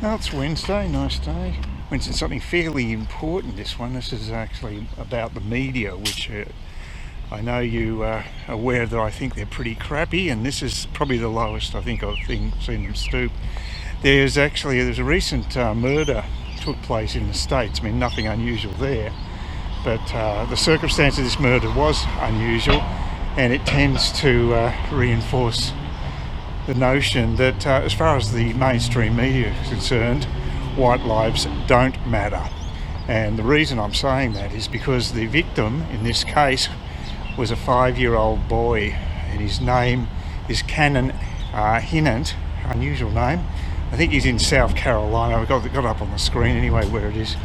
Well, it's Wednesday, nice day. Mentioned something fairly important, this one. This is actually about the media, which I know you are aware that I think they're pretty crappy, and this is probably the lowest I think I've seen them stoop. There's a recent murder took place in the States. I mean, nothing unusual there, but the circumstance of this murder was unusual, and it tends to reinforce the notion that as far as the mainstream media is concerned, white lives don't matter. And the reason I'm saying that is because the victim in this case was a 5-year-old boy, and his name is Cannon Hinnant. Unusual name. I think he's in South Carolina. I've got it up on the screen anyway where it is.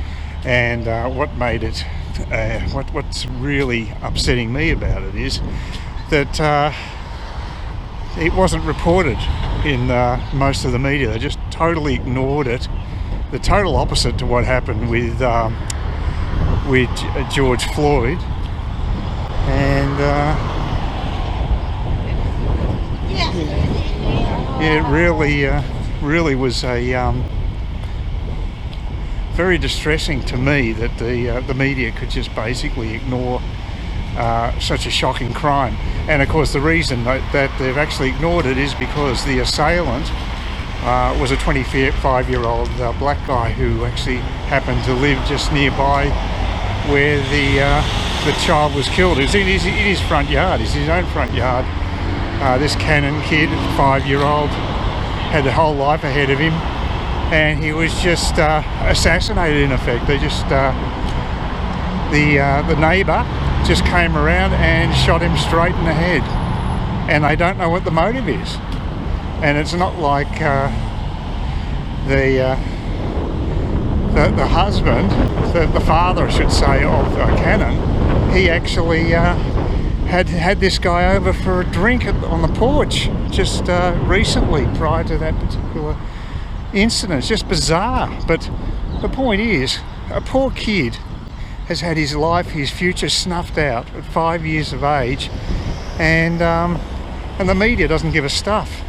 And what made it, what's really upsetting me about it is that it wasn't reported in most of the media. They just totally ignored it. The total opposite to what happened with George Floyd. And yeah, it really was a very distressing to me that the media could just basically ignore such a shocking crime. And of course the reason that they've actually ignored it is because the assailant was a 25-year-old black guy who actually happened to live just nearby where the child was killed. It's in his front yard. It's his own front yard. This Cannon kid, 5-year-old, had the whole life ahead of him, and he was just assassinated in effect. They just the neighbour just came around and shot him straight in the head, and they don't know what the motive is. And it's not like the husband, the father I should say, of Cannon, he actually had this guy over for a drink on the porch just recently prior to that particular incident. It's just bizarre. But the point is, a poor kid has had his life, his future snuffed out at 5 years of age, and the media doesn't give a stuff.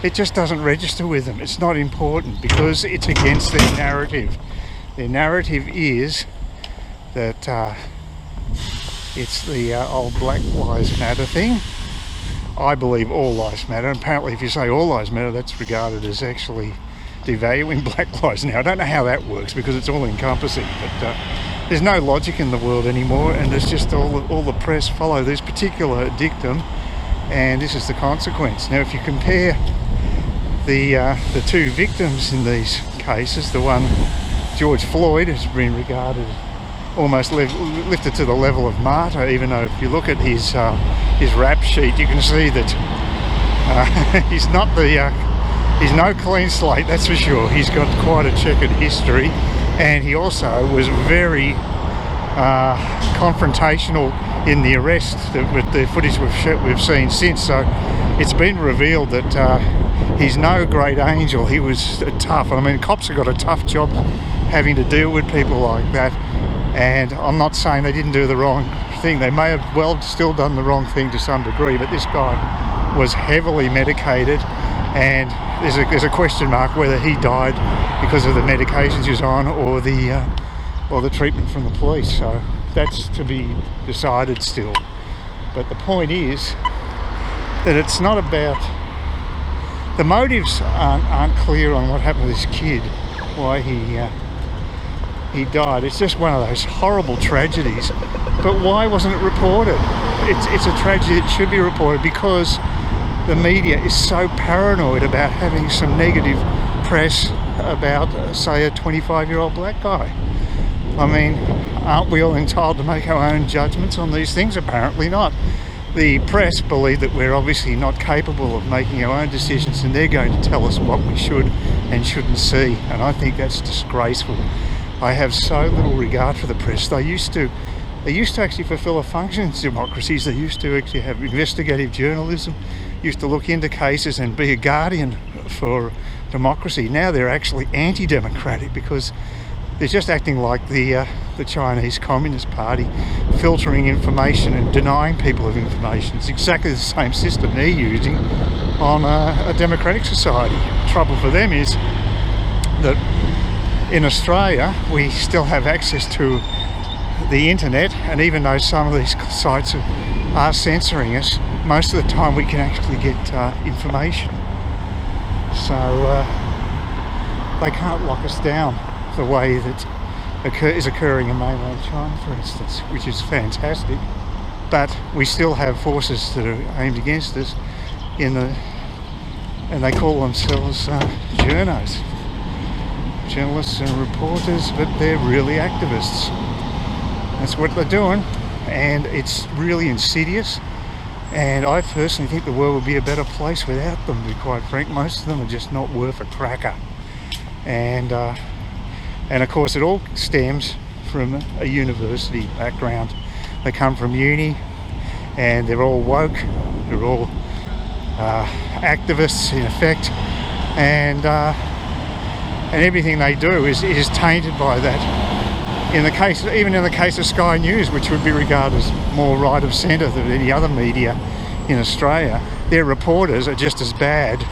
It just doesn't register with them. It's not important because it's against their narrative. Their narrative is that it's the old Black Lives Matter thing. I believe all lives matter. Apparently if you say all lives matter, that's regarded as actually devaluing black lives. Now I don't know how that works because it's all encompassing, but there's no logic in the world anymore, and there's just all the press follow this particular dictum, and this is the consequence. Now if you compare the two victims in these cases, the one George Floyd has been regarded almost lifted to the level of martyr, even though if you look at his rap sheet you can see that he's no clean slate, that's for sure. He's got quite a checkered history, and he also was very confrontational in the arrest with the footage we've seen since. So it's been revealed that he's no great angel. He was tough. I mean, cops have got a tough job having to deal with people like that, and I'm not saying they didn't do the wrong thing. They may have well still done the wrong thing to some degree, but this guy was heavily medicated, and there's a question mark whether he died because of the medications he was on or the treatment from the police. So that's to be decided still. But the point is that it's not about, the motives aren't clear on what happened to this kid, why he died. It's just one of those horrible tragedies. But why wasn't it reported? It's a tragedy that should be reported because the media is so paranoid about having some negative press about, say, a 25-year-old black guy. I mean, aren't we all entitled to make our own judgments on these things? Apparently not. The press believe that we're obviously not capable of making our own decisions, and they're going to tell us what we should and shouldn't see, and I think that's disgraceful. I have so little regard for the press. They used to actually fulfill a function in democracies. They used to actually have investigative journalism, used to look into cases and be a guardian for democracy. Now they're actually anti-democratic because they're just acting like the Chinese Communist Party, filtering information and denying people of information. It's exactly the same system they're using on a democratic society. The trouble for them is that in Australia we still have access to the internet, and even though some of these sites are censoring us, most of the time we can actually get information. So they can't lock us down the way that is occurring in mainland China, for instance, which is fantastic. But we still have forces that are aimed against us and they call themselves journalists and reporters, but they're really activists. That's what they're doing, and it's really insidious, and I personally think the world would be a better place without them, to be quite frank. Most of them are just not worth a cracker, and of course it all stems from a university background. They come from uni and they're all woke, they're all activists in effect, and everything they do is tainted by that. Even in the case of Sky News, which would be regarded as more right of centre than any other media in Australia, their reporters are just as bad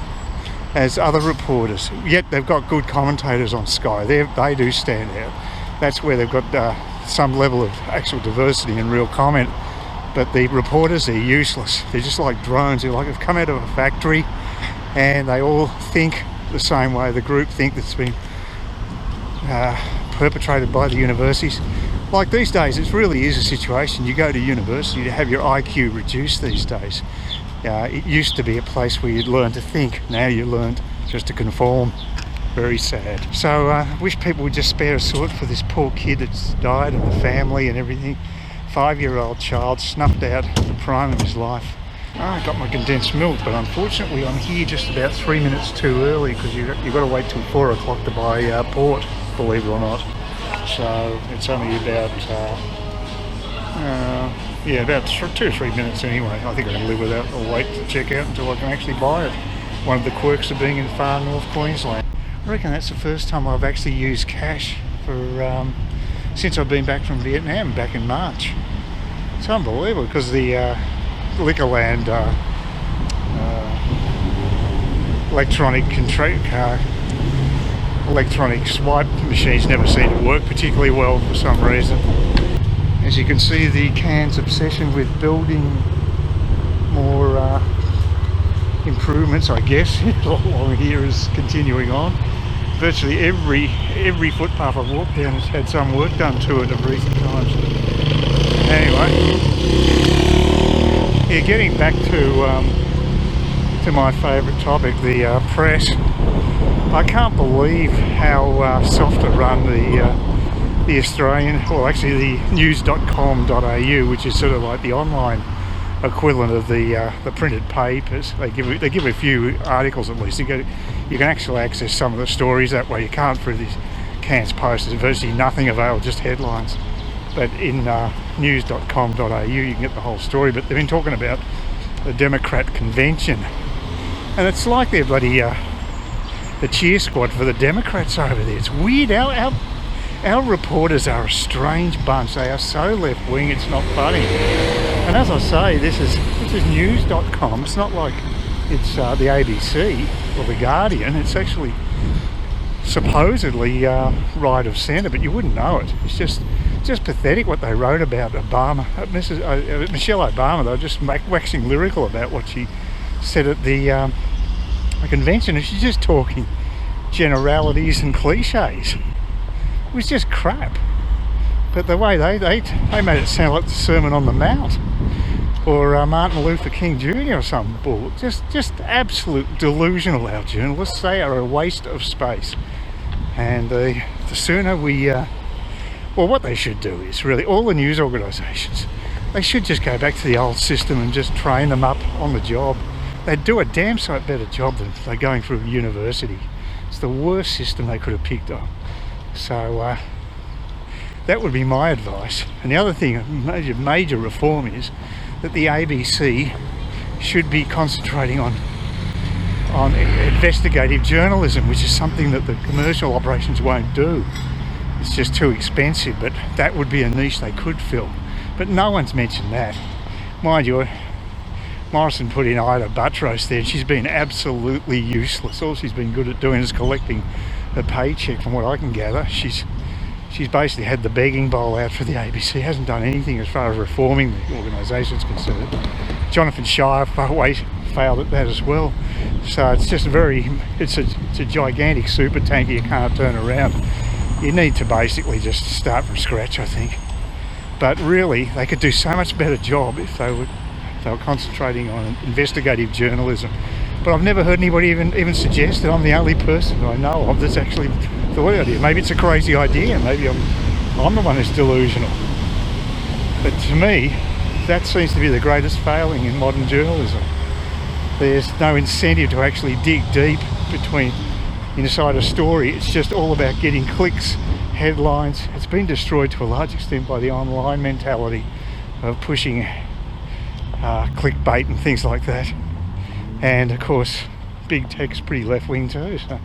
as other reporters. Yet they've got good commentators on Sky. They do stand out. That's where they've got some level of actual diversity and real comment. But the reporters are useless. They're just like drones. They've come out of a factory, and they all think the same way. The group think that's been perpetrated by the universities. Like these days, it really is a situation. You go to university to have your IQ reduced these days. It used to be a place where you'd learn to think. Now you learn just to conform. Very sad. So I wish people would just spare a thought for this poor kid that's died, and the family and everything. 5-year-old child snuffed out at the prime of his life. I got my condensed milk, but unfortunately I'm here just about 3 minutes too early, because you've got to wait till 4 o'clock to buy port, believe it or not. So it's only about about 2 or 3 minutes anyway. I think I can live without a wait to check out until I can actually buy it. One of the quirks of being in far north Queensland. I reckon that's the first time I've actually used cash for since I've been back from Vietnam back in March. It's unbelievable, because the Liquorland electronic swipe machines never seem to work particularly well for some reason. As you can see, the Cairns obsession with building more improvements, I guess, along here is continuing on. Virtually every footpath I've walked down has had some work done to it of recent times. Anyway, yeah, getting back to my favourite topic, the press. I can't believe how soft a run the Australian, well actually the news.com.au, which is sort of like the online equivalent of the printed papers. They give a few articles at least. You can actually access some of the stories that way. You can't through these Cairns Post. There's virtually nothing available, just headlines. But in news.com.au you can get the whole story. But they've been talking about the Democrat convention, and it's like they're bloody the cheer squad for the Democrats over there. It's weird. Our reporters are a strange bunch. They are so left-wing, it's not funny. And as I say, this is news.com. It's not like it's the ABC or the Guardian. It's actually supposedly right of centre, but you wouldn't know it. It's just pathetic what they wrote about Obama, Michelle Obama. They were just waxing lyrical about what she said at the convention, and she's just talking generalities and cliches. It was just crap. But the way they made it sound like the Sermon on the Mount or Martin Luther King Jr. or some bull. Just absolute delusional, our journalists. They are a waste of space. And the sooner we well, what they should do is really, all the news organisations, they should just go back to the old system and just train them up on the job. They'd do a damn sight better job than they're going through university. It's the worst system they could have picked up. So that would be my advice. And the other thing, a major reform, is that the ABC should be concentrating on investigative journalism, which is something that the commercial operations won't do. It's just too expensive, but that would be a niche they could fill. But no one's mentioned that. Mind you, Morrison put in Ida Buttrose there, and she's been absolutely useless. All she's been good at doing is collecting a paycheck from what I can gather. She's basically had the begging bowl out for the ABC, hasn't done anything as far as reforming the organisation is concerned. Jonathan Shire failed at that as well. So it's just it's a gigantic super tanker you can't turn around. You need to basically just start from scratch, I think. But really, they could do so much better job if they were concentrating on investigative journalism. But I've never heard anybody even suggest that. I'm the only person I know of that's actually thought of it. Maybe it's a crazy idea. Maybe I'm the one who's delusional. But to me, that seems to be the greatest failing in modern journalism. There's no incentive to actually dig deep inside a story. It's just all about getting clicks, headlines. It's been destroyed to a large extent by the online mentality of pushing clickbait and things like that. And of course, big tech's pretty left-wing too, so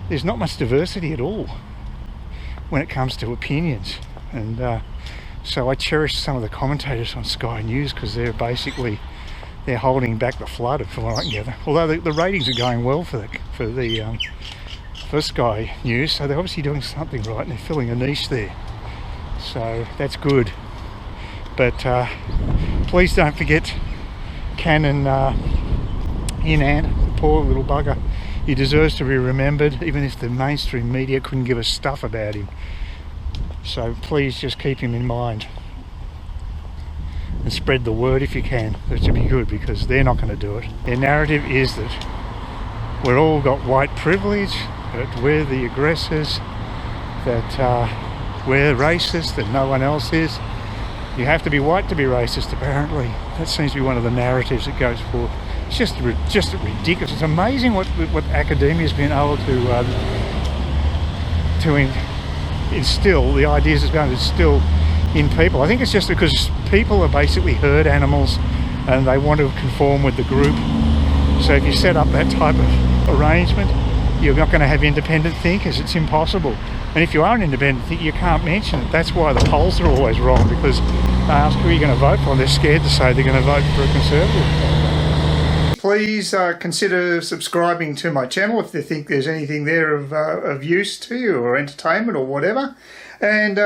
there's not much diversity at all when it comes to opinions. And so I cherish some of the commentators on Sky News because they're holding back the flood, from what I can gather. Although the ratings are going well for Sky News, so they're obviously doing something right and they're filling a niche there. So that's good. But please don't forget Cannon Hinnant, the poor little bugger. He deserves to be remembered, even if the mainstream media couldn't give a stuff about him. So please just keep him in mind and spread the word if you can. That should be good, because they're not going to do it. Their narrative is that we're all got white privilege, that we're the aggressors, that we're racist, that no one else is. You have to be white to be racist, apparently. That seems to be one of the narratives that goes forward. It's just ridiculous. It's amazing what academia's been able to instill, the ideas it's going to instill in people. I think it's just because people are basically herd animals and they want to conform with the group. So if you set up that type of arrangement, you're not going to have independent thinkers. It's impossible. And if you are an independent thinker, you can't mention it. That's why the polls are always wrong, because they ask who you're going to vote for and they're scared to say they're going to vote for a Conservative. Please consider subscribing to my channel if you think there's anything there of use to you, or entertainment or whatever. And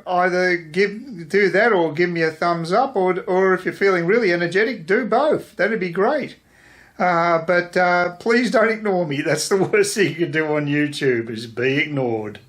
either do that or give me a thumbs up, or if you're feeling really energetic, do both. That'd be great. But please don't ignore me. That's the worst thing you can do on YouTube, is be ignored.